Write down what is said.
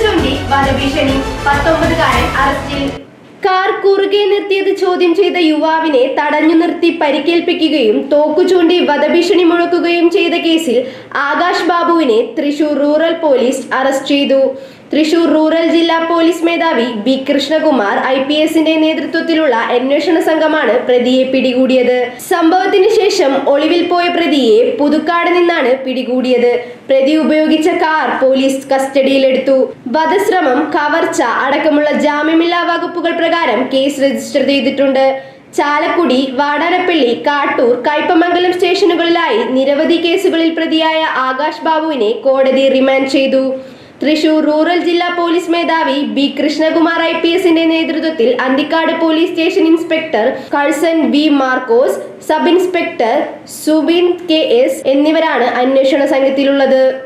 ചൂണ്ടി വധഭീഷണി, 19കാരൻ അറസ്റ്റിൽ. കാർ കുറുകെ നിർത്തിയത് ചോദ്യം ചെയ്ത യുവാവിനെ തടഞ്ഞു നിർത്തി പരിക്കേൽപ്പിക്കുകയും തോക്കു ചൂണ്ടി വധഭീഷണി മുഴക്കുകയും ചെയ്ത കേസിൽ ആകാശ് ബാബുവിനെ തൃശൂർ റൂറൽ പോലീസ് അറസ്റ്റ് ചെയ്തു. തൃശൂർ റൂറൽ ജില്ലാ പോലീസ് മേധാവി ബി കൃഷ്ണകുമാർ IPSന്റെ നേതൃത്വത്തിലുള്ള അന്വേഷണ സംഘമാണ് പ്രതിയെ പിടികൂടിയത്. സംഭവത്തിന് ശേഷം ഒളിവിൽ പോയ പ്രതിയെ പുതുക്കാട് നിന്നാണ് പിടികൂടിയത്. പ്രതി ഉപയോഗിച്ച കാർ പോലീസ് കസ്റ്റഡിയിലെടുത്തു. വധശ്രമം, കവർച്ച അടക്കമുള്ള ജാമ്യമില്ലാ വകുപ്പുകൾ പ്രകാരം കേസ് രജിസ്റ്റർ ചെയ്തിട്ടുണ്ട്. ചാലക്കുടി, വാടാനപ്പള്ളി, കാട്ടൂർ, കയ്പമംഗലം സ്റ്റേഷനുകളിലായി നിരവധി കേസുകളിൽ പ്രതിയായ ആകാശ് ബാബുവിനെ കോടതി റിമാൻഡ് ചെയ്തു. തൃശൂർ റൂറൽ ജില്ലാ പോലീസ് മേധാവി ബി കൃഷ്ണകുമാർ IPSന്റെ നേതൃത്വത്തിൽ Anthikkad police station inspector Curzon V Markose, sub inspector Subin KS എന്നിവരാണ് അന്വേഷണ സംഘത്തിലുള്ളത്.